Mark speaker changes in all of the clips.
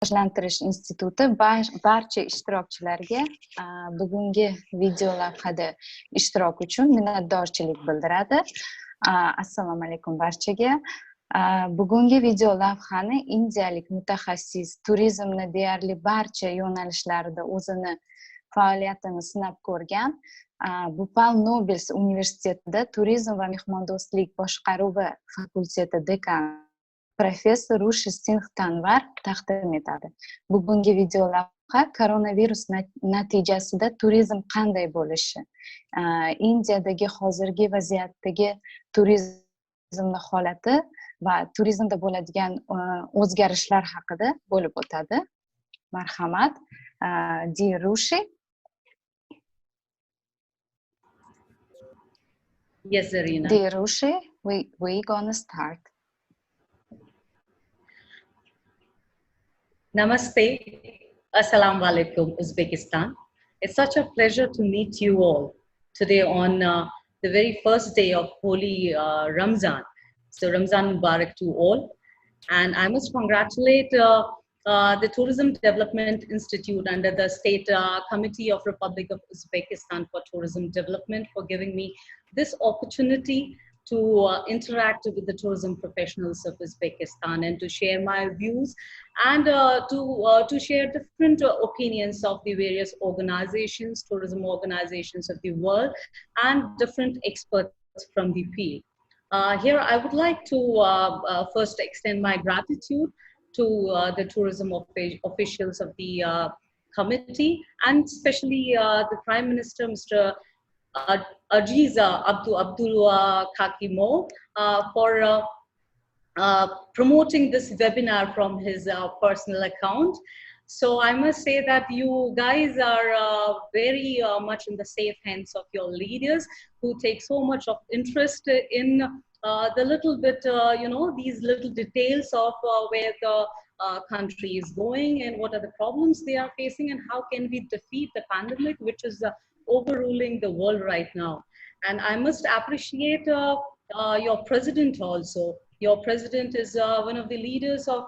Speaker 1: Rivojlantirish instituti barcha ishtirokchilarga bugungi video lavhada ishtirok uchun minnatdorchilik bildiradi. Assalomu alaykum barchaga. Bugungi video lavhani indiyalik mutaxassis turizmni deyarli barcha yo'nalishlarida o'zini faoliyatini sinab ko'rgan Bhopal Nobels universitetida turizm va mehmondo'stlik boshqaruvi fakulteti dekani professor Rushi Singh Tanvar taqdim etadi. Bugungi video lavha koronavirus natijasida turizm qanday bo'lishi, Indiyadagi hozirgi vaziyatdagi turizmning holati va turizmda bo'ladigan o'zgarishlar haqida bo'lib o'tadi. Marhamat, dear Rushi.
Speaker 2: Yes, Zarina.
Speaker 1: Dear Rushi, we're gonna start.
Speaker 2: Namaste. Assalamu alaikum, Uzbekistan. It's such a pleasure to meet you all today on the very first day of Holy Ramzan. So Ramzan Mubarak to all. And I must congratulate the Tourism Development Institute under the State Committee of Republic of Uzbekistan for Tourism Development for giving me this opportunity to interact with the tourism professionals of Uzbekistan and to share my views and to share different opinions of the various organizations, tourism organizations of the world, and different experts from the field. Here I would like to first extend my gratitude to the tourism officials of the committee, and especially the Prime Minister, Mr. Ajiza Abdul Kakим, for promoting this webinar from his personal account. So I must say that you guys are very much in the safe hands of your leaders who take so much of interest in the little bit, these little details of where the country is going and what are the problems they are facing and how can we defeat the pandemic, which is overruling the world right now. And I must appreciate your president also. Your president is one of the leaders of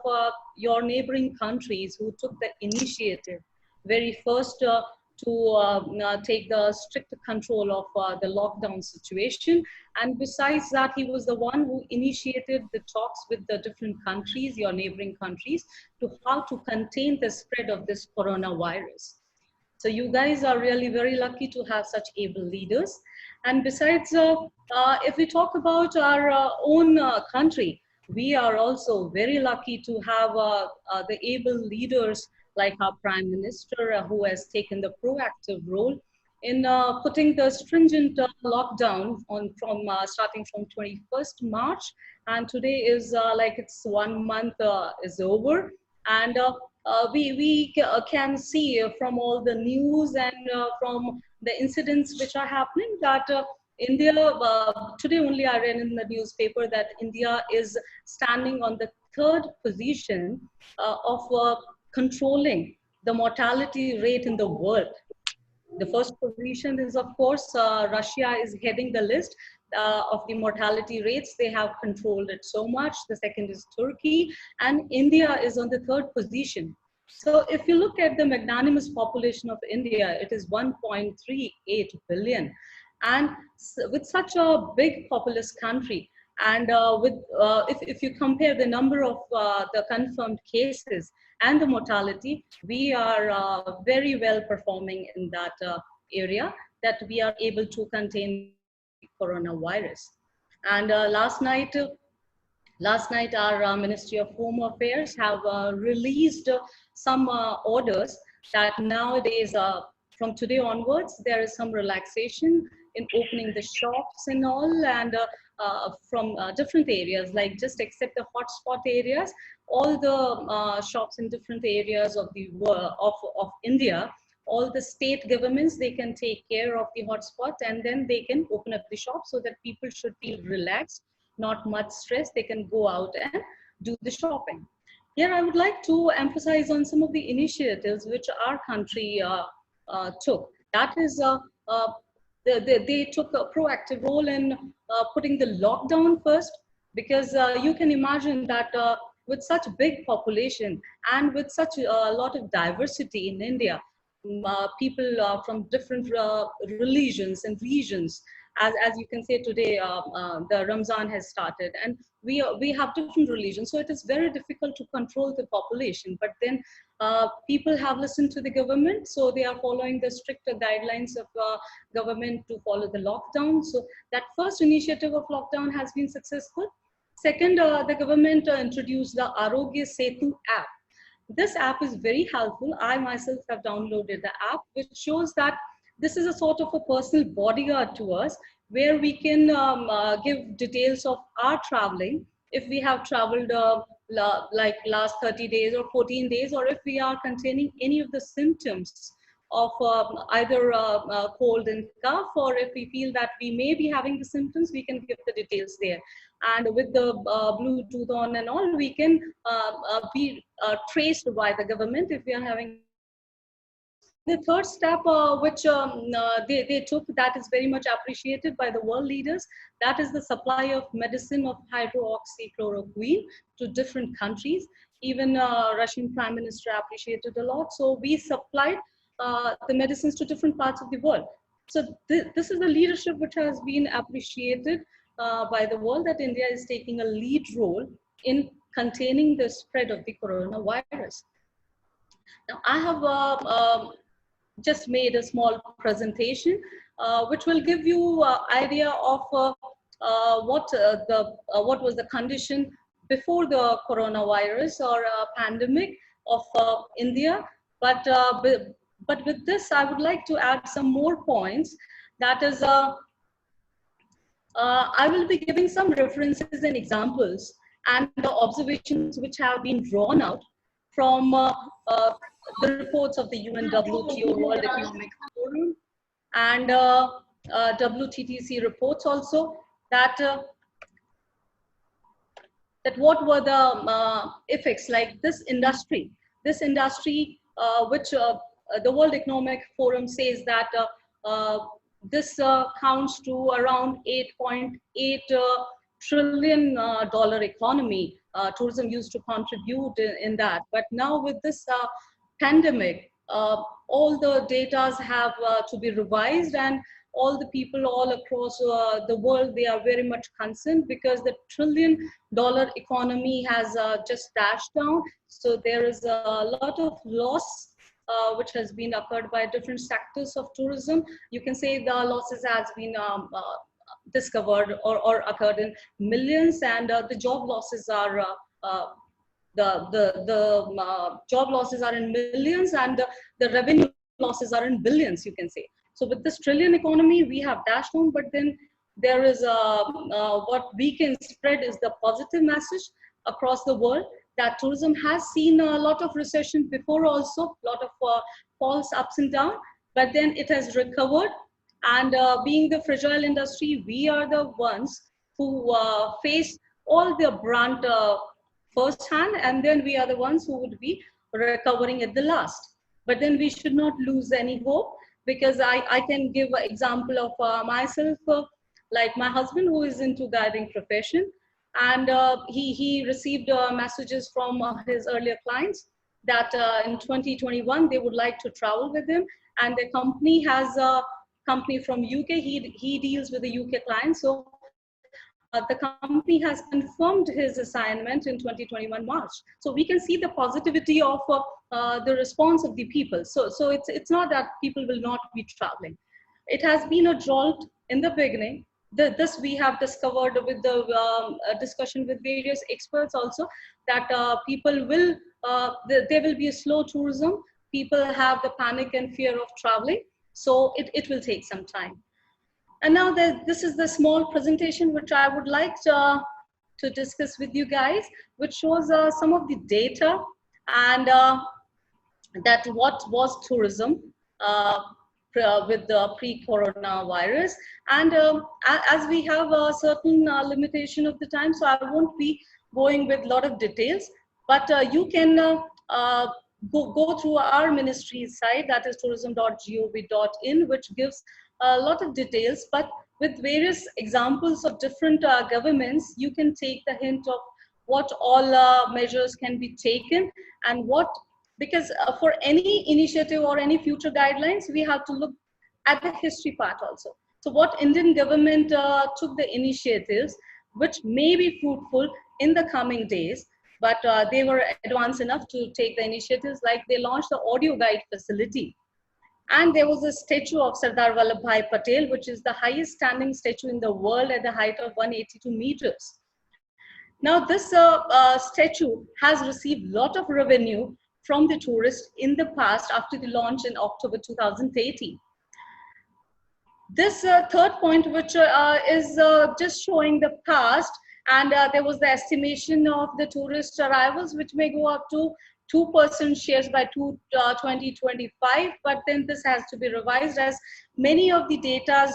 Speaker 2: your neighboring countries who took the initiative very first to take the strict control of the lockdown situation. And besides that, he was the one who initiated the talks with the different countries, your neighboring countries, to how to contain the spread of this coronavirus. So you guys are really very lucky to have such able leaders. And besides, if we talk about our own country, we are also very lucky to have the able leaders like our Prime Minister, who has taken the proactive role in putting the stringent lockdown on starting from 21st March. And today is like it's 1 month is over. And we can see from all the news and from the incidents which are happening that India, today only I read in the newspaper that India is standing on the 3rd position of controlling the mortality rate in the world. The first position is, of course, Russia is heading the list of the mortality rates. They have controlled it so much. The second is Turkey, and India is on the 3rd position. So if you look at the magnanimous population of India, it is 1.38 billion. And with such a big populous country, and if you compare the number of the confirmed cases and the mortality, we are very well performing in that area, that we are able to contain coronavirus. And last night our Ministry of Home Affairs have released some orders that nowadays, from today onwards, there is some relaxation in opening the shops and all, and from different areas, like just except the hotspot areas, all the shops in different areas of the of India, all the state governments, they can take care of the hotspot and then they can open up the shop so that people should feel relaxed, not much stress. They can go out and do the shopping. Here I would like to emphasize on some of the initiatives which our country took. That is, they took a proactive role in putting the lockdown first, because you can imagine that with such big population and with such a lot of diversity in India, people from different religions and regions. As you can say today, the Ramzan has started, and we have different religions, so it is very difficult to control the population. But then people have listened to the government, so they are following the stricter guidelines of government to follow the lockdown. So that first initiative of lockdown has been successful. Second, the government introduced the Arogya Setu app. This app is very helpful. I myself have downloaded the app, which shows that this is a sort of a personal bodyguard to us, where we can give details of our traveling. If we have traveled like last 30 days or 14 days, or if we are containing any of the symptoms of either cold and cough, or if we feel that we may be having the symptoms, we can give the details there. And with the Bluetooth on and all, we can be traced by the government if we are having. The third step which they took, that is very much appreciated by the world leaders, that is the supply of medicine of hydroxychloroquine to different countries. Even Russian Prime Minister appreciated a lot. So we supplied the medicines to different parts of the world. So this is the leadership which has been appreciated by the world, that India is taking a lead role in containing the spread of the coronavirus. Now, I have just made a small presentation which will give you idea of what was the condition before the coronavirus or pandemic of India. But with this, I would like to add some more points. That is, I will be giving some references and examples and the observations which have been drawn out from the reports of the UN WTO World Economic Forum and WTTC reports also, that what were the effects, like this industry which the World Economic Forum says that this counts to around $8.8 trillion economy. Tourism used to contribute in that, but now with this pandemic, all the data have to be revised, and all the people all across the world, they are very much concerned, because the $1 trillion economy has just dashed down. So there is a lot of loss which has been occurred by different sectors of tourism. You can say the losses has been discovered or occurred in millions, and the job losses are job losses are in millions, and the revenue losses are in billions, you can say. So with this trillion economy, we have dashed on, but then there is what we can spread is the positive message across the world, that tourism has seen a lot of recession before also, a lot of false ups and downs, but then it has recovered. And being the fragile industry, we are the ones who face all the brunt firsthand, and then we are the ones who would be recovering at the last. But then we should not lose any hope, because I can give an example of myself, like my husband, who is into guiding profession, and he received messages from his earlier clients that in 2021 they would like to travel with him, and the company has a company from UK. He deals with the UK clients, so the company has confirmed his assignment in 2021 March. So we can see the positivity of the response of the people. So it's not that people will not be traveling. It has been a jolt in the beginning. This we have discovered with the discussion with various experts also, that people will, there will be a slow tourism. People have the panic and fear of traveling. So it will take some time. And now this is the small presentation which I would like to discuss with you guys, which shows some of the data and that what was tourism with the pre-coronavirus. And as we have a certain limitation of the time, so I won't be going with a lot of details, but you can go through our ministry's site, that is tourism.gov.in, which gives a lot of details, but with various examples of different governments, you can take the hint of what all measures can be taken, and because for any initiative or any future guidelines, we have to look at the history part also. So what Indian government took the initiatives, which may be fruitful in the coming days, but they were advanced enough to take the initiatives, like they launched the audio guide facility. And there was a statue of Sardar Vallabhbhai Patel, which is the highest standing statue in the world at the height of 182 meters. Now, this statue has received a lot of revenue from the tourists in the past after the launch in October 2018. This third point, which is just showing the past, and there was the estimation of the tourist arrivals, which may go up to 2% shares by 2025, but then this has to be revised, as many of the data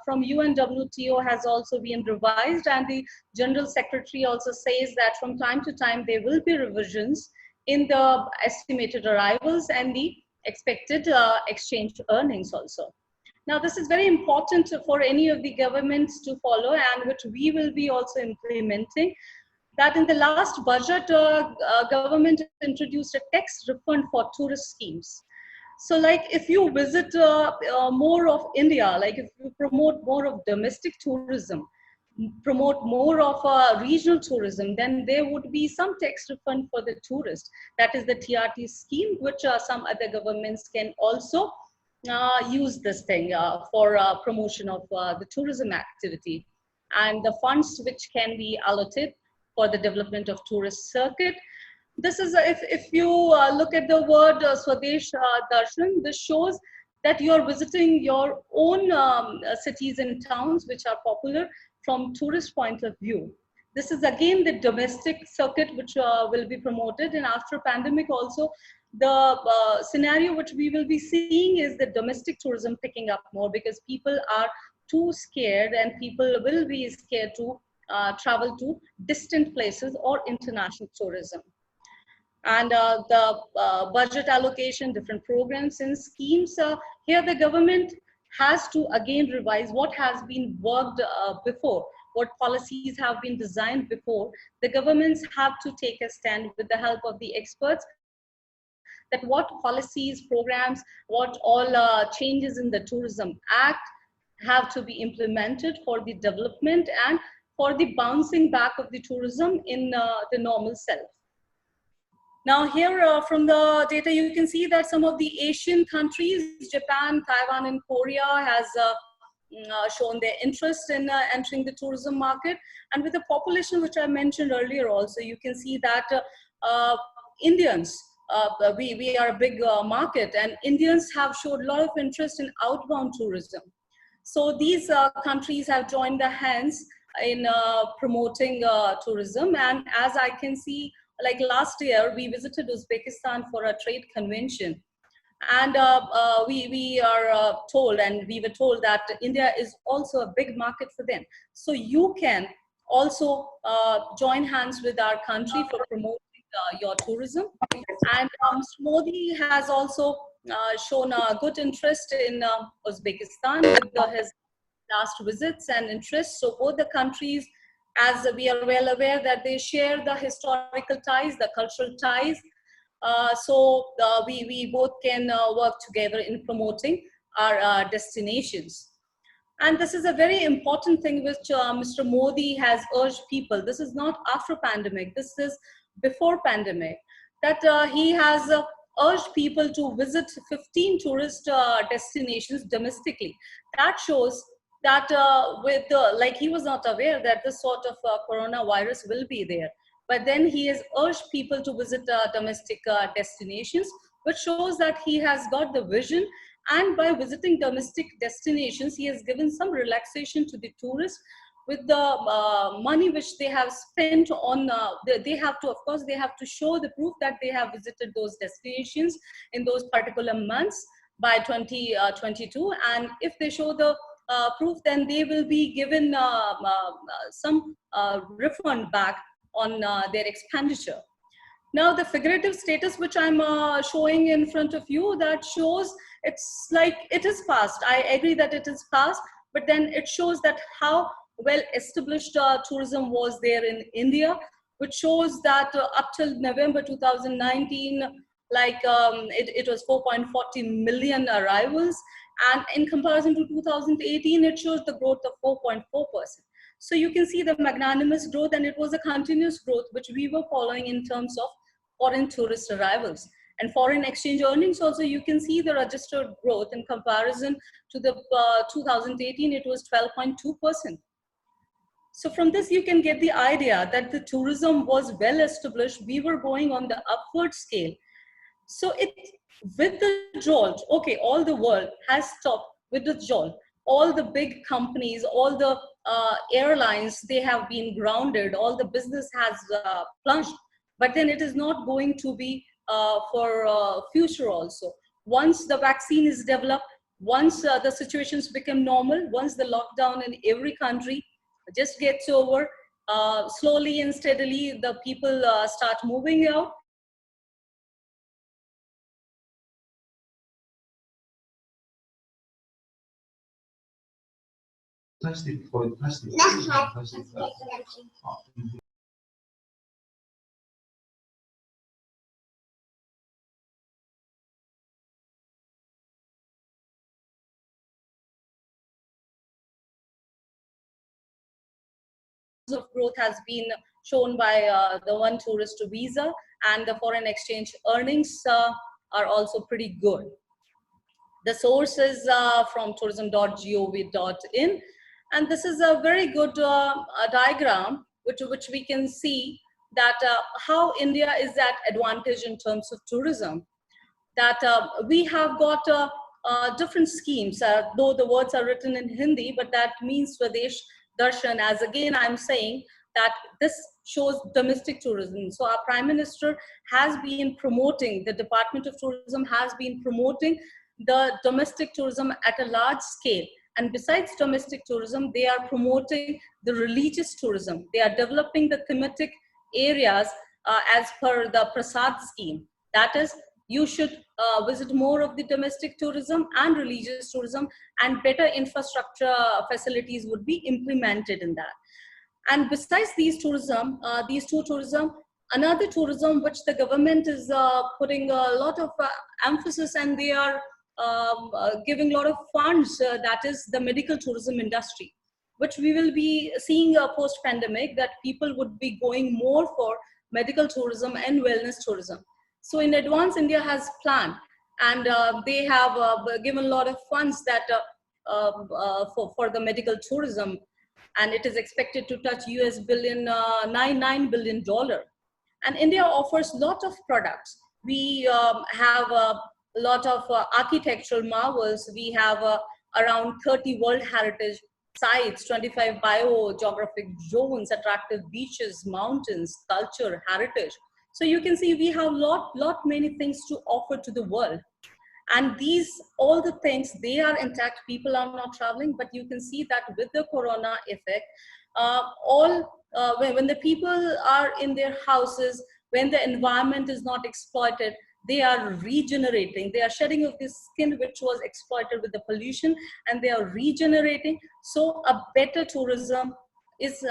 Speaker 2: from UNWTO has also been revised, and the General Secretary also says that from time to time there will be revisions in the estimated arrivals and the expected exchange earnings also. Now, this is very important for any of the governments to follow, and which we will be also implementing. That in the last budget, government introduced a tax refund for tourist schemes. So like if you visit more of India, like if you promote more of domestic tourism, promote more of regional tourism, then there would be some tax refund for the tourist. That is the TRT scheme, which some other governments can also use this thing for promotion of the tourism activity. And the funds which can be allocated for the development of tourist circuit. This is, if you look at the word Swadesh Darshan, this shows that you are visiting your own cities and towns which are popular from tourist point of view. This is again the domestic circuit which will be promoted, and after pandemic also, the scenario which we will be seeing is the domestic tourism picking up more, because people are too scared and people will be scared to travel to distant places or international tourism. And the budget allocation, different programs and schemes, here the government has to again revise what has been worked before, what policies have been designed before. The governments have to take a stand with the help of the experts, that what policies, programs, what all changes in the Tourism Act have to be implemented for the development and for the bouncing back of the tourism in the normal self. Now here from the data, you can see that some of the Asian countries, Japan, Taiwan, and Korea has shown their interest in entering the tourism market. And with the population which I mentioned earlier also, you can see that Indians, we are a big market, and Indians have showed a lot of interest in outbound tourism. So these countries have joined the hands in promoting tourism. And as I can see, like last year, we visited Uzbekistan for a trade convention. And we are told, and we were told that India is also a big market for them. So you can also join hands with our country for promoting your tourism. And Mr. Modi has also shown a good interest in Uzbekistan with his last visits and interests. So both the countries, as we are well aware, that they share the historical ties, the cultural ties. So we both can work together in promoting our destinations. And this is a very important thing which Mr. Modi has urged people. This is not after pandemic, this is before pandemic, that he has urged people to visit 15 tourist destinations domestically. That shows that like he was not aware that this sort of coronavirus will be there. But then he has urged people to visit domestic destinations, which shows that he has got the vision. And by visiting domestic destinations, he has given some relaxation to the tourists with the money which they have spent on, they have to, of course, they have to show the proof that they have visited those destinations in those particular months by 2022. And if they show the proof, then they will be given some refund back on their expenditure. Now the figurative status which I'm showing in front of you, that shows it's like it is past. I agree that it is past, but then it shows that how well established tourism was there in India which shows that up till November 2019, it was 4.40 million arrivals. And in comparison to 2018, it shows the growth of 4.4%. So you can see the magnanimous growth, and it was a continuous growth which we were following in terms of foreign tourist arrivals. And foreign exchange earnings also, you can see the registered growth in comparison to the 2018, it was 12.2%. So from this, you can get the idea that the tourism was well established. We were going on the upward scale. So with the jolt, okay, all the world has stopped with the jolt. All the big companies, all the airlines, they have been grounded. All the business has plunged. But then it is not going to be for future also. Once the vaccine is developed, once the situations become normal, once the lockdown in every country just gets over, slowly and steadily the people start moving out. Of growth has been shown by the one tourist visa, and the foreign exchange earnings are also pretty good. The source is from tourism.gov.in, and this is a very good diagram which we can see that how India is at advantage in terms of tourism. That we have got different schemes, though the words are written in Hindi, but that means Swadesh Darshan, as again I'm saying that this shows domestic tourism. So our Prime Minister has been promoting, the Department of Tourism has been promoting the domestic tourism at a large scale. And besides domestic tourism, they are promoting the religious tourism. They are developing the thematic areas as per the Prasad scheme. That is, you should visit more of the domestic tourism and religious tourism, and better infrastructure facilities would be implemented in that. And besides these two tourism, another tourism which the government is putting a lot of emphasis, and they are giving a lot of funds, that is the medical tourism industry, which we will be seeing post-pandemic, that people would be going more for medical tourism and wellness tourism. So in advance, India has planned, and they have given a lot of funds that for the medical tourism, and it is expected to touch $9 billion. And India offers a lot of products. We have a lot of architectural marvels. We have around 30 World Heritage sites, 25 biogeographic zones, attractive beaches, mountains, culture, heritage. So you can see we have many things to offer to the world. And all the things, they are intact. People are not traveling, but you can see that with the corona effect, when the people are in their houses, when the environment is not exploited, they are regenerating. They are shedding of this skin which was exploited with the pollution, and they are regenerating. So a better tourism is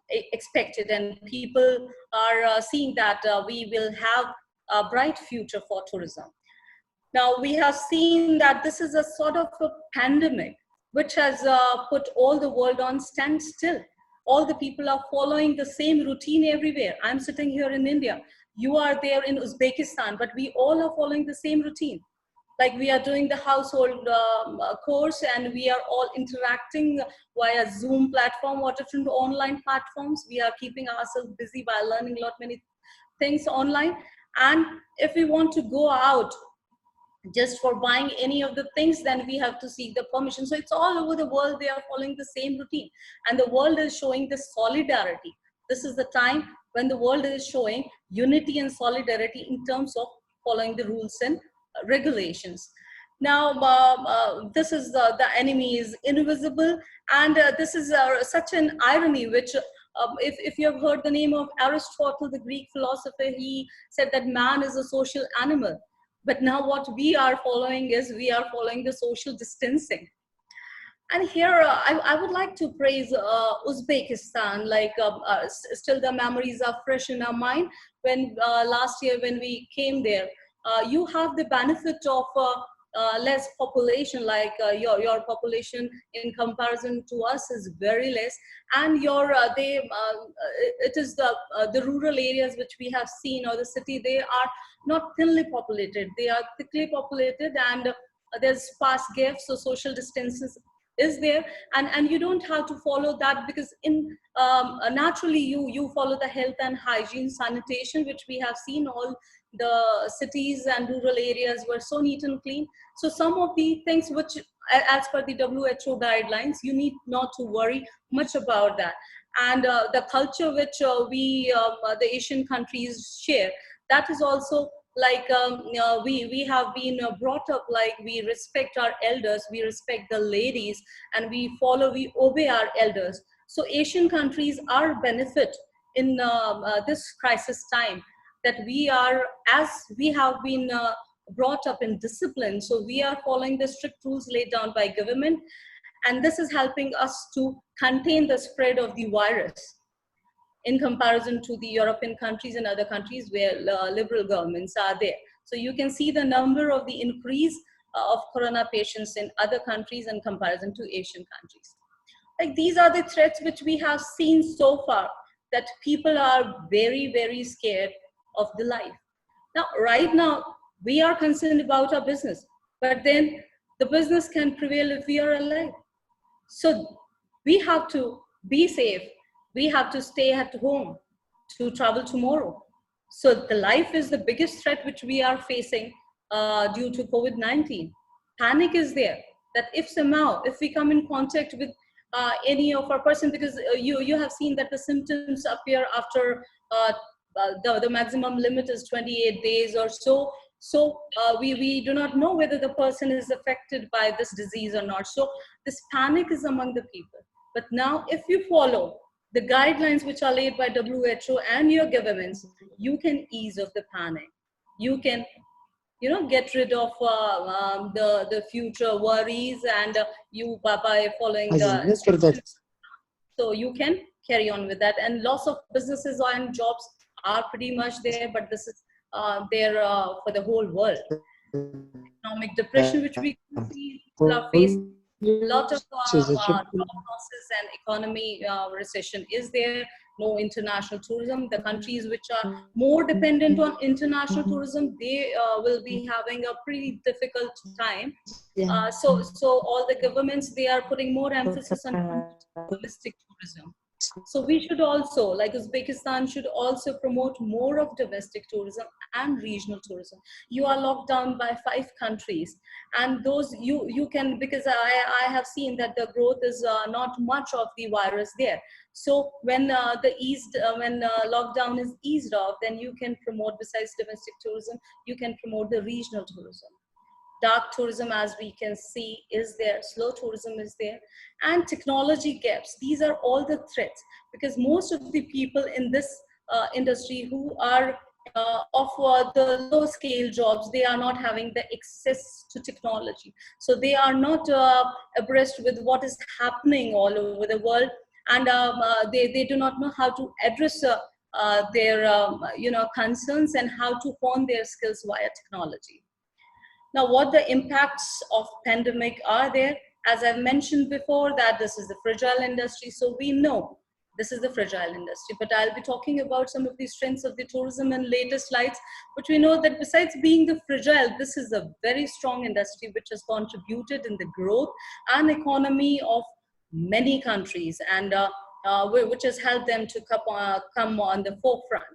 Speaker 2: expected, and people are seeing that we will have a bright future for tourism. Now, we have seen that this is a sort of a pandemic which has put all the world on standstill. All the people are following the same routine everywhere. I'm sitting here in India. You are there in Uzbekistan, but we all are following the same routine. Like, we are doing the household course, and we are all interacting via Zoom platform or different online platforms. We are keeping ourselves busy by learning many things online. And if we want to go out just for buying any of the things, then we have to seek the permission. So it's all over the world. They are following the same routine, and the world is showing the solidarity. This is the time when the world is showing unity and solidarity in terms of following the rules and regulations. Now, this is the enemy is invisible, and this is such an irony, which if you have heard the name of Aristotle, the Greek philosopher, he said that man is a social animal. But now what we are following is, we are following the social distancing. And here, I would like to praise Uzbekistan. Like still, the memories are fresh in our mind. When last year when we came there, you have the benefit of less population. Like your population in comparison to us is very less, and your it is the rural areas which we have seen, or the city, they are not thinly populated. They are thickly populated, and there's sparse gaps, so social distances is there, and you don't have to follow that, because in naturally you follow the health and hygiene sanitation, which we have seen. All the cities and rural areas were so neat and clean. So some of the things which, as per the WHO guidelines, you need not to worry much about that. And the culture which the Asian countries share, that is also like we have been brought up like we respect our elders, we respect the ladies, and we obey our elders. So Asian countries are benefit in this crisis time, that we are, as we have been brought up in discipline, so we are following the strict rules laid down by government, and this is helping us to contain the spread of the virus in comparison to the European countries and other countries where liberal governments are there. So you can see the number of the increase of corona patients in other countries in comparison to Asian countries. Like, these are the threats which we have seen so far, that people are very, very scared of the life. Now, right now, we are concerned about our business, but then the business can prevail if we are alive. So we have to be safe. We have to stay at home to travel tomorrow. So the life is the biggest threat which we are facing due to COVID-19. Panic is there, that if somehow, if we come in contact with any of our person, because you have seen that the symptoms appear after the maximum limit is 28 days or so. So we do not know whether the person is affected by this disease or not. So this panic is among the people. But now, if you follow the guidelines which are laid by WHO and your governments, you can ease off the panic. You can, get rid of the future worries, and you by following the instructions. So you can carry on with that. And loss of businesses and jobs are pretty much there, but this is there for the whole world. Economic depression, which we can see, people are facing. A lot of job losses and economy recession is there. No international tourism. The countries which are more dependent on international tourism, they will be having a pretty difficult time. So all the governments, they are putting more emphasis on domestic tourism. So we should also, like Uzbekistan, should also promote more of domestic tourism and regional tourism. You are locked down by 5 countries, and those you can, because I have seen that the growth is not much of the virus there. So when when lockdown is eased off, then you can promote, besides domestic tourism, you can promote the regional tourism. Dark tourism, as we can see, is there. Slow tourism is there. And technology gaps. These are all the threats, because most of the people in this industry who are of the low scale jobs, they are not having the access to technology. So they are not abreast with what is happening all over the world. And they do not know how to address their concerns, and how to hone their skills via technology. Now, what the impacts of pandemic are there? As I've mentioned before, that this is the fragile industry. So we know this is the fragile industry, but I'll be talking about some of the strengths of the tourism in later slides. But we know that besides being the fragile, this is a very strong industry which has contributed in the growth and economy of many countries, and which has helped them to come on the forefront.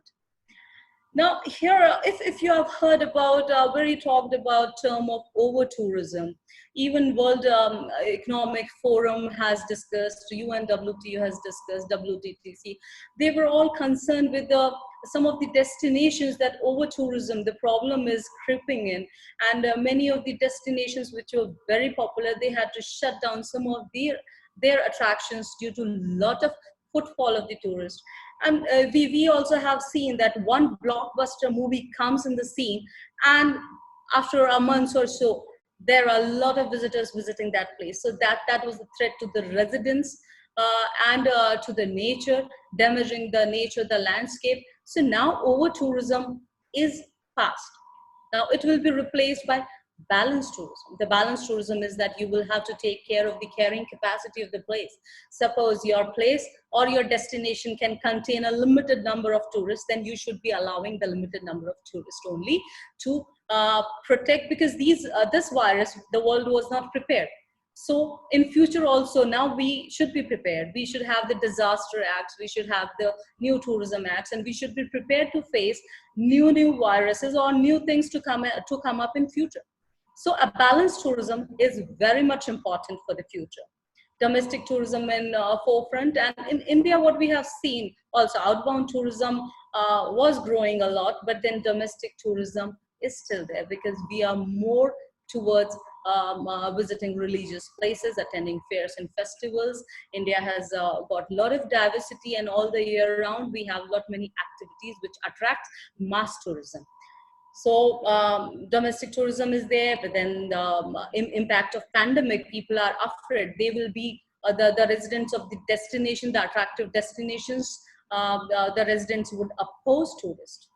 Speaker 2: Now here, if you have heard about, where he talked about term of over-tourism, even World Economic Forum has discussed, UNWTO has discussed, WTTC, they were all concerned with some of the destinations that over-tourism, the problem is creeping in, and many of the destinations which were very popular, they had to shut down some of their attractions due to a lot of footfall of the tourists. And we also have seen that one blockbuster movie comes in the scene, and after a month or so, there are a lot of visitors visiting that place. So that was a threat to the residents and to the nature, damaging the nature, the landscape. So now over tourism is past. Now it will be replaced by balanced tourism. The balanced tourism is that you will have to take care of the carrying capacity of the place. Suppose your place or your destination can contain a limited number of tourists, then you should be allowing the limited number of tourists only to protect, because this virus, the world was not prepared. So in future also, now we should be prepared. We should have the disaster acts, we should have the new tourism acts, and we should be prepared to face new viruses or new things to come up in future. So a balanced tourism is very much important for the future. Domestic tourism in forefront, and in India, what we have seen also, outbound tourism was growing a lot, but then domestic tourism is still there because we are more towards visiting religious places, attending fairs and festivals. India has got a lot of diversity, and all the year round we have a lot many activities which attract mass tourism. So domestic tourism is there, but then the impact of pandemic, people are afraid. They will be the residents of the destination, the attractive destinations, the residents would oppose tourists.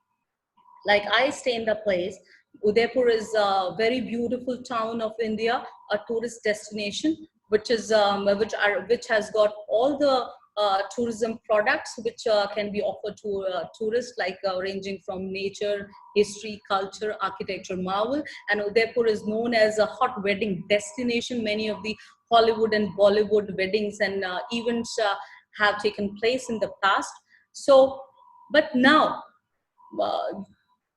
Speaker 2: Like I stay in the place, Udaipur is a very beautiful town of India, a tourist destination, which has got all the tourism products which can be offered to tourists, like ranging from nature, history, culture, architecture, marvel. And Udaipur is known as a hot wedding destination. Many of the Hollywood and Bollywood weddings and events have taken place in the past. So, but now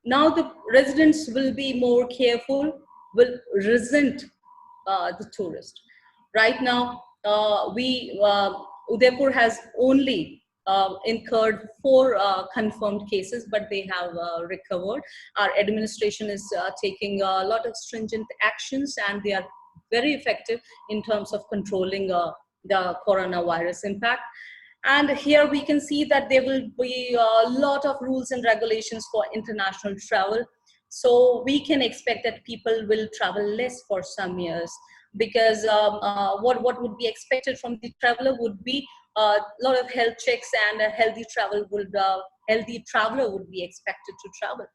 Speaker 2: the residents will be more careful, will resent the tourist. Right now, Udaipur has only incurred 4 confirmed cases, but they have recovered. Our administration is taking a lot of stringent actions, and they are very effective in terms of controlling the coronavirus impact. And here we can see that there will be a lot of rules and regulations for international travel. So we can expect that people will travel less for some years, because what would be expected from the traveler would be a lot of health checks, and a healthy traveler would be expected to travel.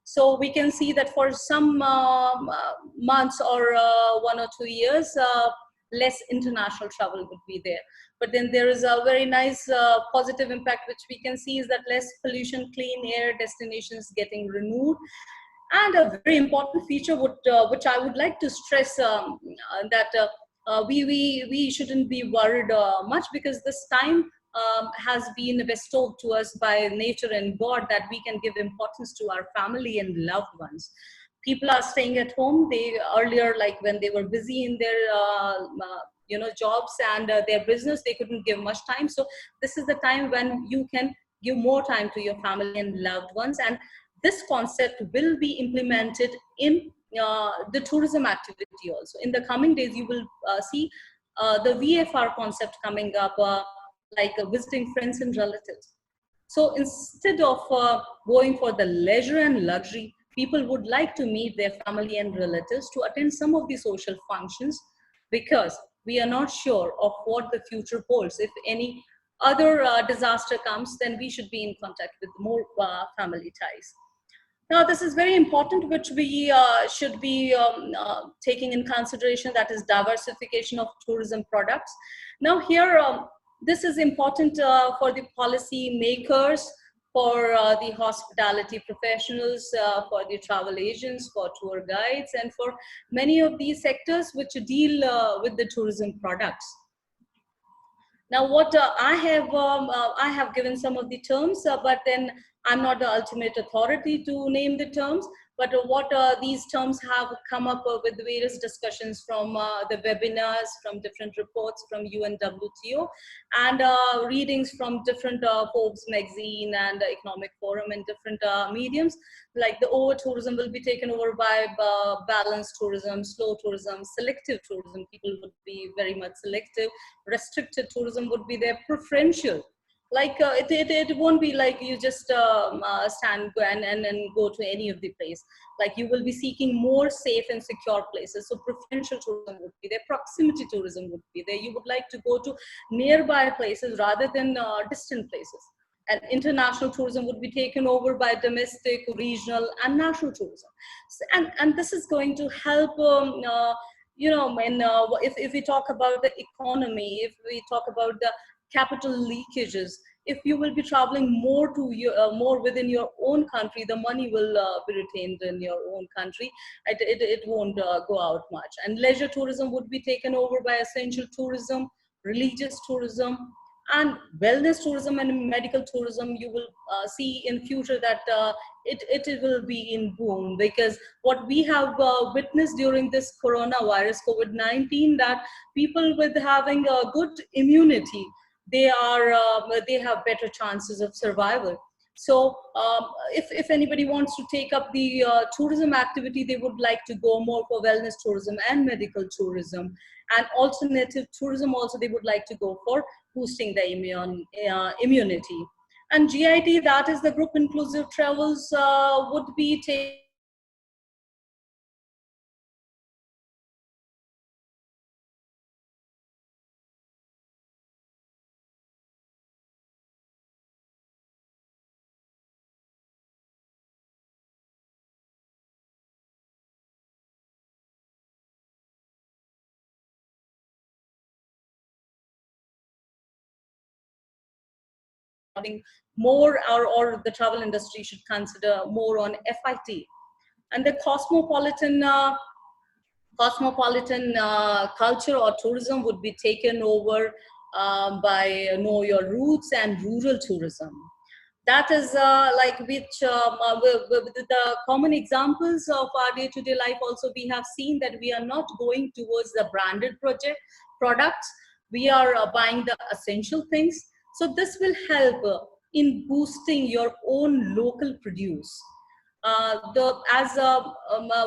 Speaker 2: So we can see that for some months or 1 or 2 years, less international travel would be there. But then there is a very nice positive impact which we can see, is that less pollution, clean air destinations getting renewed. And a very important feature which I would like to stress, that we shouldn't be worried much, because this time has been bestowed to us by nature and God, that we can give importance to our family and loved ones. People are staying at home. They earlier, like when they were busy in their jobs and their business, they couldn't give much time. So this is the time when you can give more time to your family and loved ones. And this concept will be implemented in the tourism activity also. In the coming days, you will see the VFR concept coming up, like visiting friends and relatives. So instead of going for the leisure and luxury, people would like to meet their family and relatives, to attend some of the social functions, because we are not sure of what the future holds. If any other disaster comes, then we should be in contact with more family ties. Now, this is very important, which we should be taking in consideration, that is diversification of tourism products. Now here, this is important for the policy makers, for the hospitality professionals, for the travel agents, for tour guides, and for many of these sectors which deal with the tourism products. Now, what I have given some of the terms, but then I'm not the ultimate authority to name the terms. But what these terms have come up with various discussions from the webinars, from different reports from UNWTO, and readings from different Forbes magazine and Economic Forum and different mediums. Like the over tourism will be taken over by balanced tourism, slow tourism, selective tourism. People would be very much selective. Restricted tourism would be their preferential. Like it won't be like you just stand and go to any of the place. Like you will be seeking more safe and secure places. So preferential tourism would be there, proximity tourism would be there. You would like to go to nearby places rather than distant places. And international tourism would be taken over by domestic, regional, and national tourism. And this is going to help, if we talk about the economy, if we talk about the capital leakages, if you will be traveling more to more within your own country, the money will be retained in your own country. It won't go out much. And leisure tourism would be taken over by essential tourism, religious tourism, and wellness tourism and medical tourism. You will see in future that it will be in boom, because what we have witnessed during this coronavirus COVID-19, that people with having a good immunity, they have better chances of survival. So if anybody wants to take up the tourism activity, they would like to go more for wellness tourism and medical tourism, and alternative tourism also they would like to go for boosting the immunity. And GIT, that is the group inclusive travels, would be taking more, or the travel industry should consider more on FIT. And the cosmopolitan culture or tourism would be taken over by know your roots and rural tourism. That is like which with the common examples of our day-to-day life also, we have seen that we are not going towards the branded products. We are buying the essential things. So this will help in boosting your own local produce.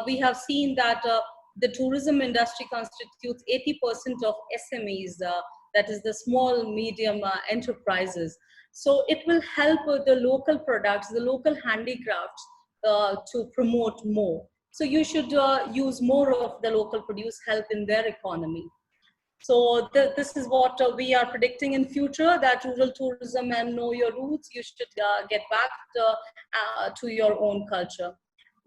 Speaker 2: We have seen that the tourism industry constitutes 80% of SMEs, that is the small medium enterprises. So it will help the local products, the local handicrafts to promote more. So you should use more of the local produce, help in their economy. So this is what we are predicting in future, that rural tourism and know your roots, you should get back to your own culture.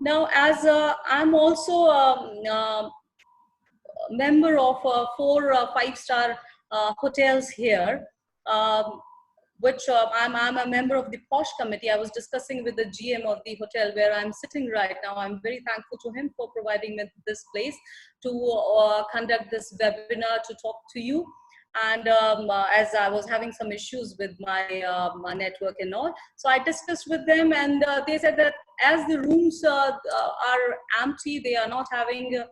Speaker 2: Now, as I'm also a member of 4 5-star hotels here, which I'm a member of the POSH committee. I was discussing with the GM of the hotel where I'm sitting right now. I'm very thankful to him for providing me this place to conduct this webinar to talk to you. And as I was having some issues with my network and all, so I discussed with them, and they said that as the rooms are empty, they are not having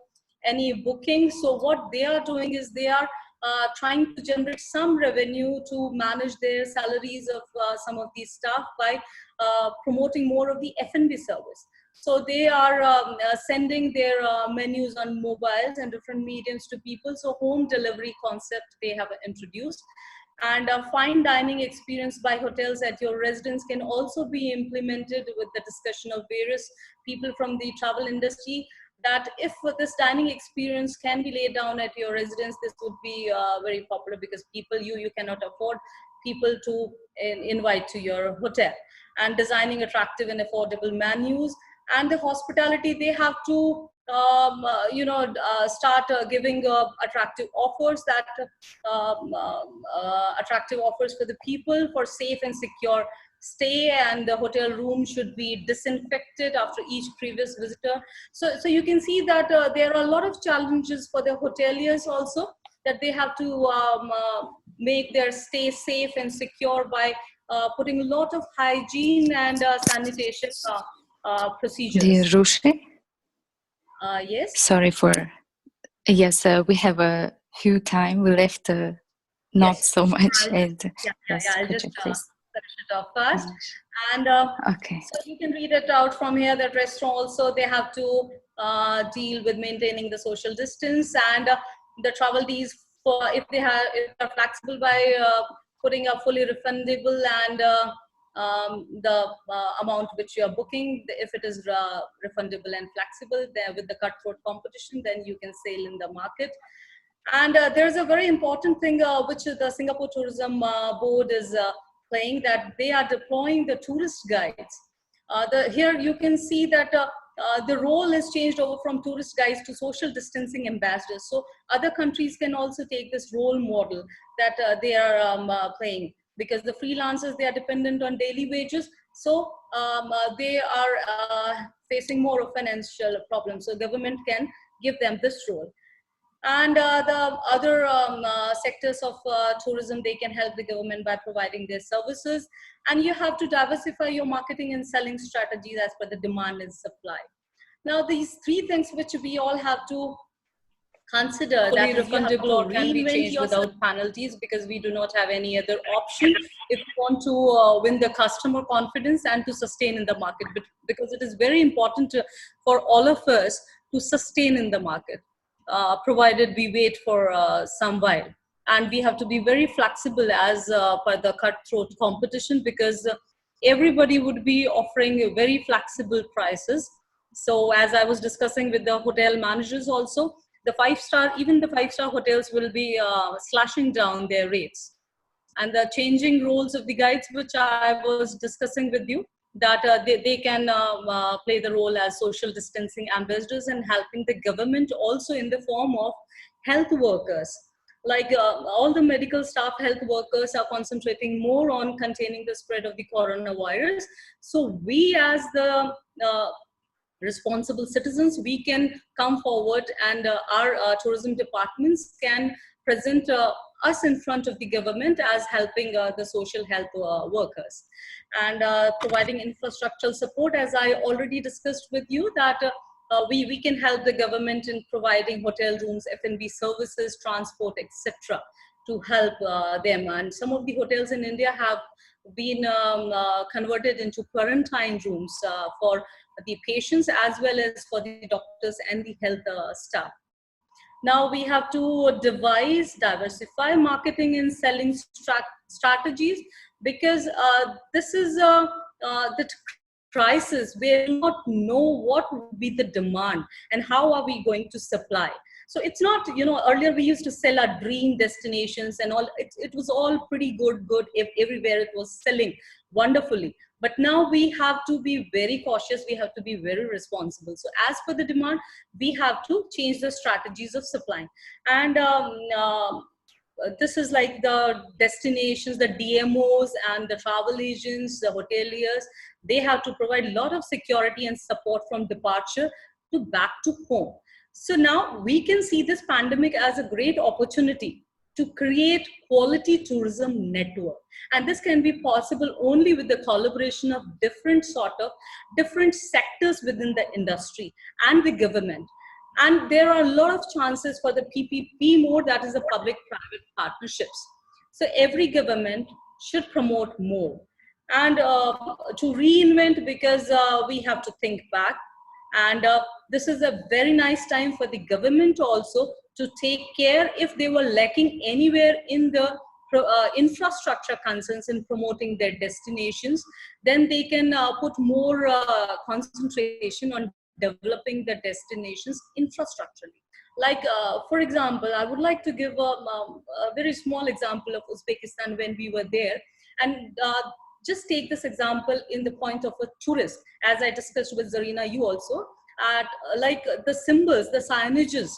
Speaker 2: any booking. So what they are doing is they are trying to generate some revenue to manage their salaries of some of these staff by promoting more of the F&B service. So they are sending their menus on mobiles and different mediums to people. So home delivery concept they have introduced. And a fine dining experience by hotels at your residence can also be implemented with the discussion of various people from the travel industry, that if this dining experience can be laid down at your residence, this would be very popular, because people, you cannot afford people to invite to your hotel. And designing attractive and affordable menus, and the hospitality, they have to start giving attractive offers, that attractive offers for the people for safe and secure stay, and the hotel room should be disinfected after each previous visitor. So you can see that there are a lot of challenges for the hoteliers also, that they have to make their stay safe and secure by putting a lot of hygiene and sanitation procedures.
Speaker 1: Dear Rushi,
Speaker 2: Yes.
Speaker 1: sorry for, yes, we have a few time. We left not
Speaker 2: Yes.
Speaker 1: so much. And
Speaker 2: I'll
Speaker 1: could
Speaker 2: just
Speaker 1: you please
Speaker 2: finish it off first. And
Speaker 1: okay.
Speaker 2: so you can read it out from here, that restaurant also, they have to deal with maintaining the social distance, and the travel fees, for if they are flexible by putting a fully refundable and the amount which you are booking, if it is refundable and flexible, there with the cutthroat competition, then you can sail in the market. And there's a very important thing which the Singapore Tourism Board is playing, that they are deploying the tourist guides. Here you can see that the role has changed over from tourist guides to social distancing ambassadors. So other countries can also take this role model that they are playing, because the freelancers, they are dependent on daily wages. So they are facing more of financial problems. So government can give them this role. And the other sectors of tourism, they can help the government by providing their services. And you have to diversify your marketing and selling strategies as per the demand and supply. Now, these three things which we all have to consider, that is refundable or can be changed without penalties, because we do not have any other option if you want to win the customer confidence and to sustain in the market. But because it is very important for all of us to sustain in the market, provided we wait for some while. And we have to be very flexible as per the cutthroat competition, because everybody would be offering very flexible prices. So as I was discussing with the hotel managers also, even the five-star hotels will be slashing down their rates. And the changing roles of the guides, which I was discussing with you, that they can play the role as social distancing ambassadors and helping the government also in the form of health workers. Like all the medical staff, health workers are concentrating more on containing the spread of the coronavirus. So we as the responsible citizens, we can come forward, and our tourism departments can present us in front of the government as helping the social health workers, and providing infrastructural support, as I already discussed with you, that we can help the government in providing hotel rooms, F&B services, transport, etc., to help them. And some of the hotels in India have been converted into quarantine rooms for the patients as well as for the doctors and the health staff. Now we have to diversify marketing and selling strategies, because this is the crisis where we do not know what would be the demand and how are we going to supply. So it's not, earlier we used to sell our dream destinations and all. It was all pretty good. Everywhere it was selling wonderfully. But now we have to be very cautious. We have to be very responsible. So as per the demand, we have to change the strategies of supplying. And this is like the destinations, the DMOs and the travel agents, the hoteliers, they have to provide a lot of security and support from departure to back to home. So now we can see this pandemic as a great opportunity to create quality tourism network. And this can be possible only with the collaboration of different sectors within the industry and the government. And there are a lot of chances for the PPP mode, that is the public-private partnerships. So every government should promote more. And to reinvent, because we have to think back. And this is a very nice time for the government also to take care if they were lacking anywhere in the infrastructure concerns in promoting their destinations, then they can put more concentration on developing the destinations infrastructurally. Like, for example, I would like to give a very small example of Uzbekistan when we were there. And just take this example in the point of a tourist, as I discussed with Zarina, you also, like the symbols, the signages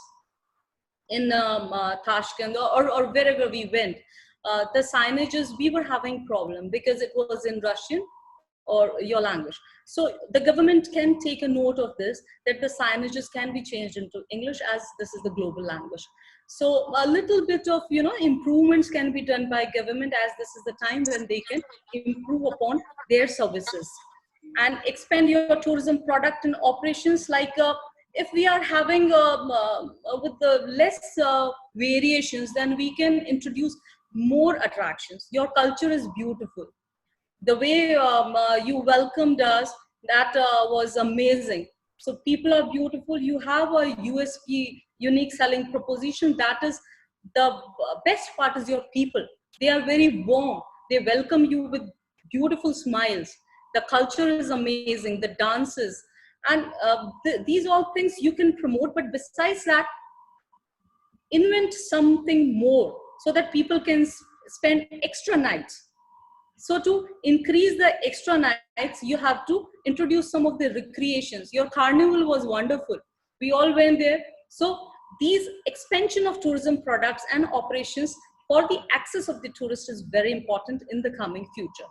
Speaker 2: in Tashkent or wherever we went, the signages, we were having problem because it was in Russian or your language. So the government can take a note of this, that the signages can be changed into English, as this is the global language. So a little bit of, improvements can be done by government, as this is the time when they can improve upon their services and expand your tourism product and operations. Like if we are having with the less variations, then we can introduce more attractions. Your culture is beautiful. The way you welcomed us, that was amazing. So people are beautiful. You have a USP, unique selling proposition. That is the best part, is your people. They are very warm. They welcome you with beautiful smiles. The culture is amazing, the dances, and these all things you can promote. But besides that, invent something more so that people can spend extra nights. So to increase the extra nights, you have to introduce some of the recreations. Your carnival was wonderful. We all went there. So these expansion of tourism products and operations for the access of the tourist is very important in the coming future.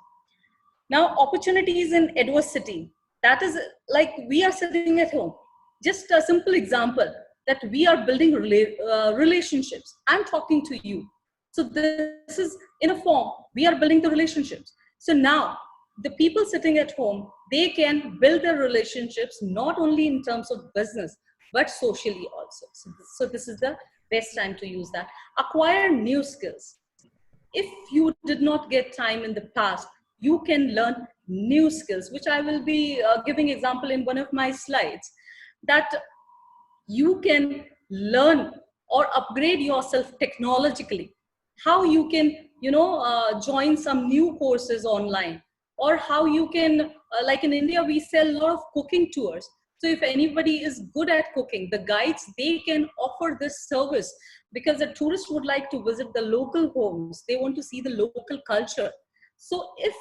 Speaker 2: Now, opportunities in adversity. That is like we are sitting at home. Just a simple example that we are building relationships. I'm talking to you. So this is in a form, we are building the relationships. So now the people sitting at home, they can build their relationships not only in terms of business, but socially also. So this is the best time to use that. Acquire new skills. If you did not get time in the past, you can learn new skills, which I will be giving example in one of my slides, that you can learn or upgrade yourself technologically. How you can, join some new courses online, or how you can, like in India, we sell a lot of cooking tours. So if anybody is good at cooking, the guides, they can offer this service, because the tourists would like to visit the local homes. They want to see the local culture. So if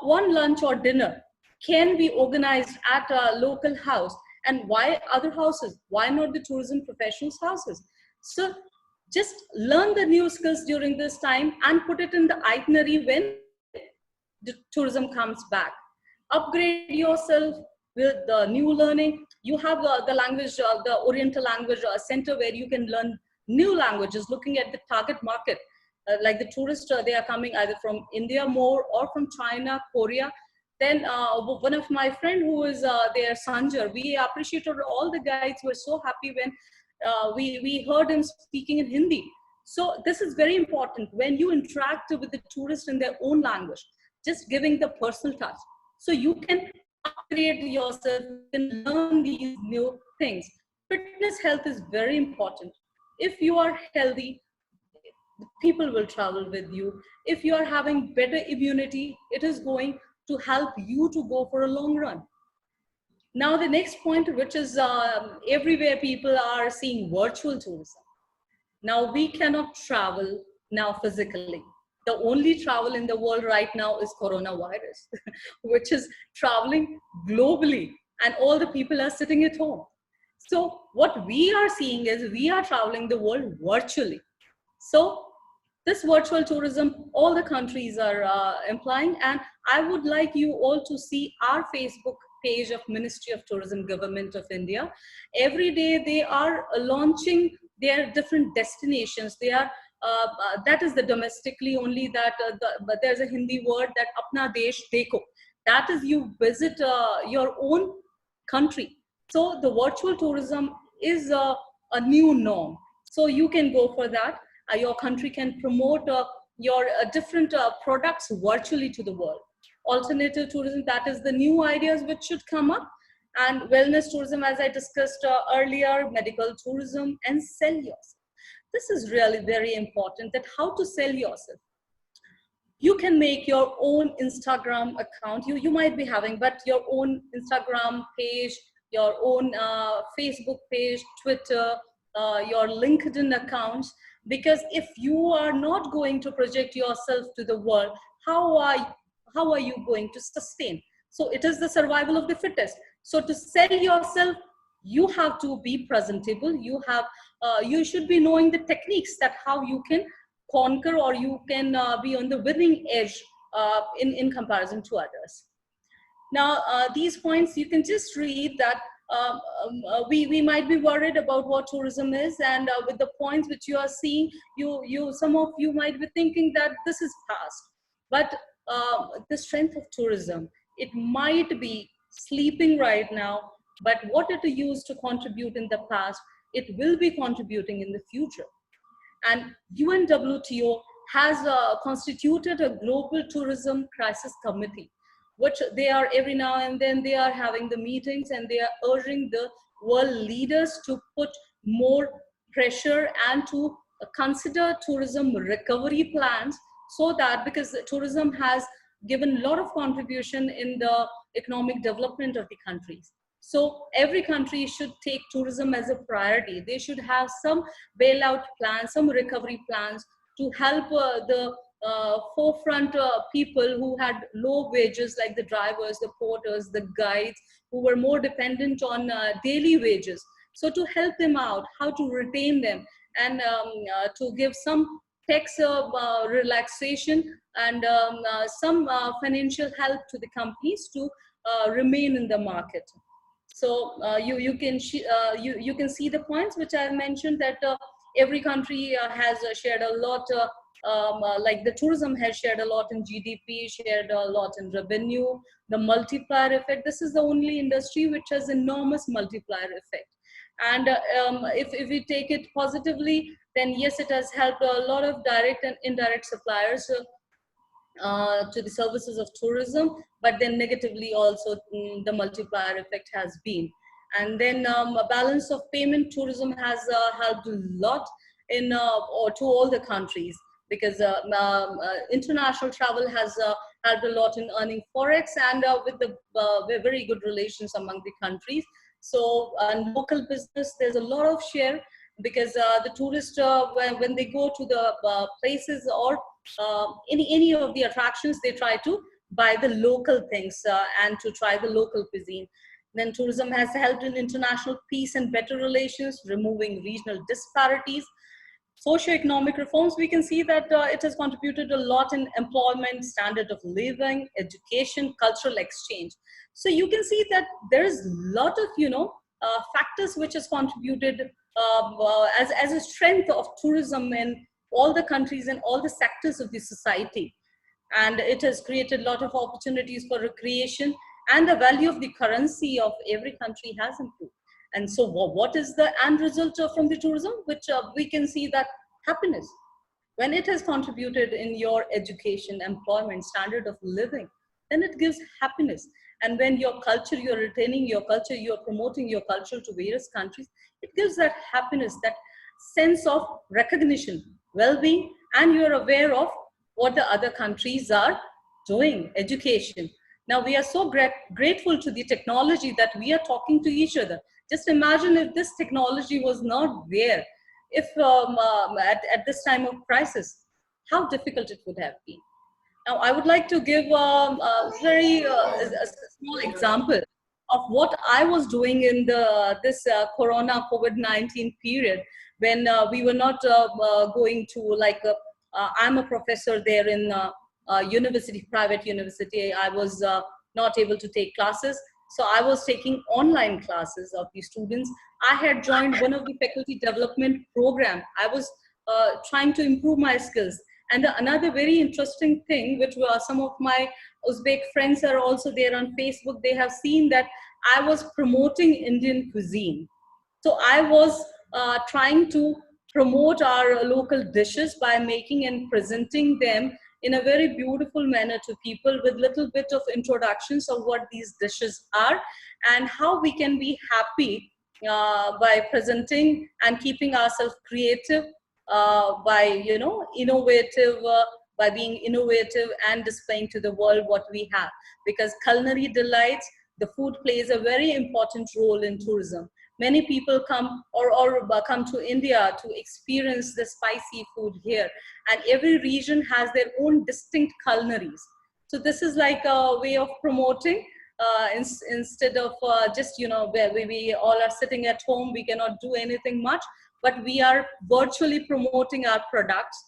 Speaker 2: one lunch or dinner can be organized at a local house, and why other houses? Why not the tourism professionals' houses? So just learn the new skills during this time and put it in the itinerary when the tourism comes back. Upgrade yourself with the new learning. You have the language, the Oriental Language Center, where you can learn new languages, looking at the target market. Like the tourists, they are coming either from India more, or from China, Korea. Then one of my friend who is there, Sanjar, we appreciated all the guides were so happy when we heard him speaking in Hindi. So this is very important when you interact with the tourists in their own language, just giving the personal touch. So you can upgrade yourself and learn these new things. Fitness, health is very important. If you are healthy, people will travel with you. If you are having better immunity, it is going to help you to go for a long run. Now, the next point, which is everywhere people are seeing virtual tourism. Now, we cannot travel now physically. The only travel in the world right now is coronavirus, which is traveling globally, and all the people are sitting at home. So what we are seeing is we are traveling the world virtually. So this virtual tourism, all the countries are implying, and I would like you all to see our Facebook page of Ministry of Tourism, Government of India. Every day they are launching their different destinations. They are that is the domestically only, that but there's a Hindi word, that apna desh dekho. That is, you visit your own country. So the virtual tourism is a new norm. So you can go for that. Your country can promote your different products virtually to the world. Alternative tourism, that is the new ideas which should come up. And wellness tourism, as I discussed earlier, medical tourism, and sell yourself. This is really very important, that how to sell yourself. You can make your own Instagram account. You might be having, but your own Instagram page, your own Facebook page, Twitter, your LinkedIn accounts. Because if you are not going to project yourself to the world, how are you going to sustain? So it is the survival of the fittest. So to sell yourself, you have to be presentable. You should be knowing the techniques, that how you can conquer, or you can be on the winning edge in comparison to others. Now, these points, you can just read that we might be worried about what tourism is, and with the points which you are seeing, some of you might be thinking that this is past. But the strength of tourism, it might be sleeping right now, but what it used to contribute in the past, it will be contributing in the future. And UNWTO has constituted a global tourism crisis committee, which they are every now and then they are having the meetings, and they are urging the world leaders to put more pressure and to consider tourism recovery plans so that, because tourism has given a lot of contribution in the economic development of the countries. So every country should take tourism as a priority. They should have some bailout plans, some recovery plans to help the forefront people who had low wages, like the drivers, the porters, the guides, who were more dependent on daily wages. So to help them out, how to retain them, and to give some tax relaxation and some financial help to the companies to remain in the market. So you can see the points which I mentioned, that every country has shared a lot. Like the tourism has shared a lot in GDP, shared a lot in revenue, the multiplier effect. This is the only industry which has enormous multiplier effect. And if we take it positively, then yes, it has helped a lot of direct and indirect suppliers to the services of tourism, but then negatively also the multiplier effect has been. And then a balance of payment tourism has helped a lot in or to all the countries, because international travel has helped a lot in earning forex, and with the very good relations among the countries. So local business, there's a lot of share, because the tourists, when they go to the places or any of the attractions, they try to buy the local things and to try the local cuisine. Then tourism has helped in international peace and better relations, removing regional disparities. Socioeconomic reforms, we can see that it has contributed a lot in employment, standard of living, education, cultural exchange. So you can see that there is a lot of factors which has contributed as a strength of tourism in all the countries and all the sectors of the society. And it has created a lot of opportunities for recreation, and the value of the currency of every country has improved. And so what is the end result from the tourism? Which we can see that happiness. When it has contributed in your education, employment, standard of living, then it gives happiness. And when your culture, you're retaining your culture, you're promoting your culture to various countries, it gives that happiness, that sense of recognition, well-being, and you're aware of what the other countries are doing, education. Now we are so grateful to the technology that we are talking to each other. Just imagine if this technology was not there, if at this time of crisis, how difficult it would have been. Now, I would like to give a very a small example of what I was doing in this Corona COVID-19 period, when we were not going to, like, I'm a professor there in university, private university. I was not able to take classes. So I was taking online classes of the students. I had joined one of the faculty development program. I was trying to improve my skills. And another very interesting thing, which some of my Uzbek friends are also there on Facebook, they have seen that I was promoting Indian cuisine. So I was trying to promote our local dishes by making and presenting them in a very beautiful manner to people, with little bit of introductions of what these dishes are and how we can be happy by presenting and keeping ourselves creative, by innovative, by being innovative and displaying to the world what we have. Because culinary delights, the food plays a very important role in tourism. Many people come or come to India to experience the spicy food here, and every region has their own distinct culinaries. So this is like a way of promoting, instead of just, where we all are sitting at home, we cannot do anything much, but we are virtually promoting our products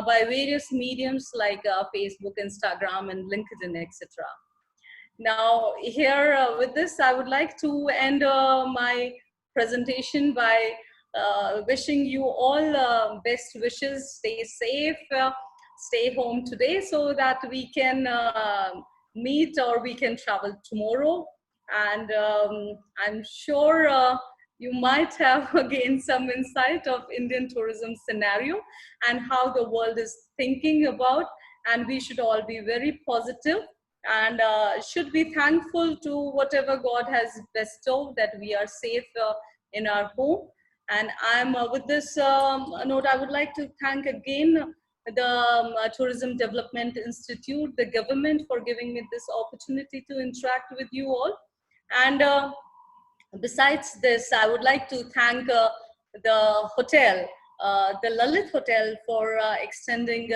Speaker 2: by various mediums like Facebook, Instagram, and LinkedIn, etc. Now, here with this, I would like to end my presentation by wishing you all best wishes. Stay safe, stay home today, so that we can meet or we can travel tomorrow. And I'm sure you might have gained some insight of Indian tourism scenario and how the world is thinking about. And we should all be very positive and should be thankful to whatever God has bestowed, that we are safe in our home. And I'm with this note, I would like to thank again the Tourism Development Institute, the government, for giving me this opportunity to interact with you all. And besides this, I would like to thank the hotel, the Lalit Hotel, for extending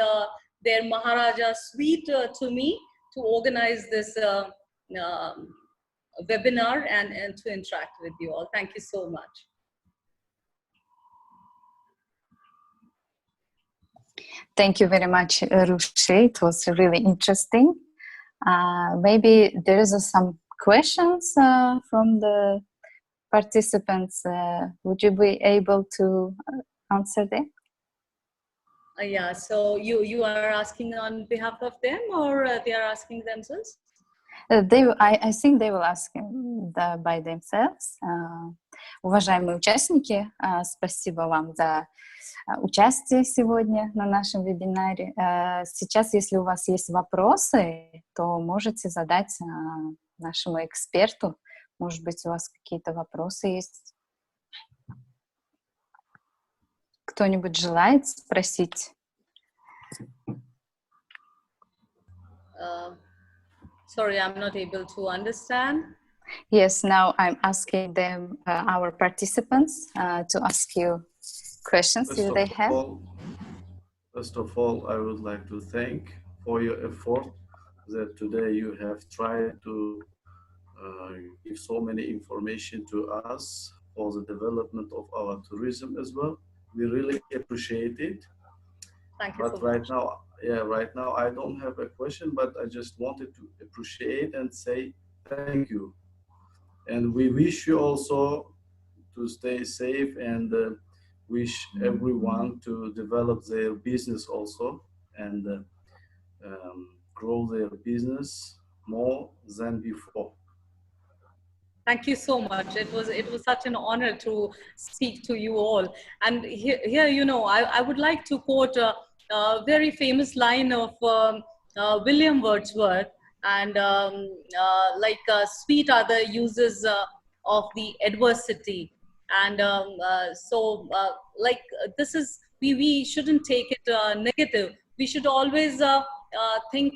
Speaker 2: their Maharaja suite to me to organize this webinar and to interact with you all. Thank you so much.
Speaker 1: Thank you very much, Rushi. It was really interesting. Maybe there is some questions from the participants. Would you be able to answer them?
Speaker 2: Yeah, so you are asking on behalf of them, or they are asking themselves?
Speaker 1: I think they will ask by themselves. Уважаемые участники, спасибо вам за участие сегодня на нашем вебинаре. Сейчас, если у вас есть вопросы, то можете задать нашему эксперту. Может быть, у вас какие-то вопросы есть? Кто-нибудь желает спросить?
Speaker 2: Sorry, I'm not able to understand.
Speaker 1: Yes, now I'm asking them, our participants, to ask you questions if they have.
Speaker 3: First of all, I would like to thank for your effort that today you have tried to give so many information to us for the development of our tourism as well. We really appreciate it.
Speaker 2: Thank you.
Speaker 3: But so right much. Right now I don't have a question, but I just wanted to appreciate and say thank you. And we wish you also to stay safe and wish everyone to develop their business also and grow their business more than before.
Speaker 2: Thank you so much. It was such an honor to speak to you all. And here you know, I would like to quote a very famous line of William Wordsworth, and sweet are the uses of the adversity. And this is, we shouldn't take it negative. We should always think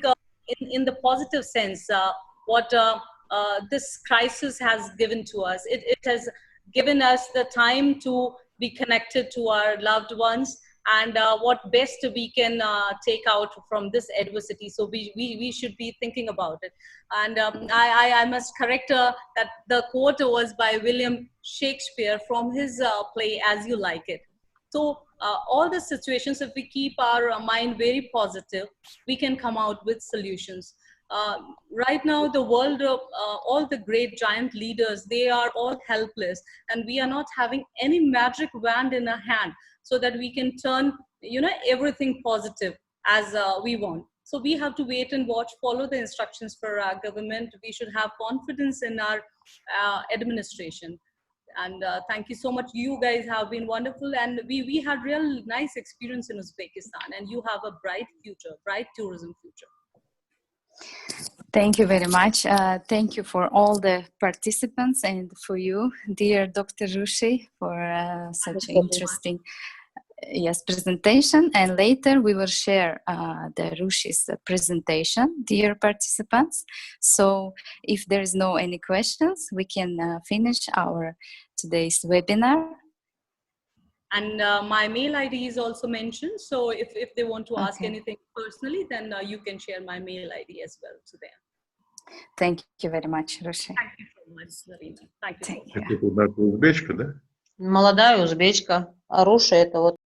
Speaker 2: in the positive sense what this crisis has given to us. It has given us the time to be connected to our loved ones, and what best we can take out from this adversity. So we should be thinking about it. And I must correct that the quote was by William Shakespeare from his play As You Like It. So all the situations, if we keep our mind very positive, we can come out with solutions. Right now, the world of all the great giant leaders, they are all helpless, and we are not having any magic wand in our hand so that we can turn, everything positive as we want. So we have to wait and watch, follow the instructions for our government. We should have confidence in our administration. And thank you so much. You guys have been wonderful, and we had real nice experience in Uzbekistan, and you have a bright future, bright tourism future.
Speaker 1: Thank you very much. Thank you for all the participants and for you, dear Dr. Rushi, for such an interesting presentation. And later we will share the Rushi's presentation, dear participants. So if there is no any questions, we can finish our today's webinar.
Speaker 2: And my mail ID is also mentioned. So if they want to ask anything personally, then you can share my mail ID as well to them.
Speaker 1: Thank you very much, Rushi.
Speaker 2: Thank you so much, Zarina. Thank you so much.
Speaker 4: Это узбечка, да?
Speaker 5: Молодая узбечка. А Руша это вот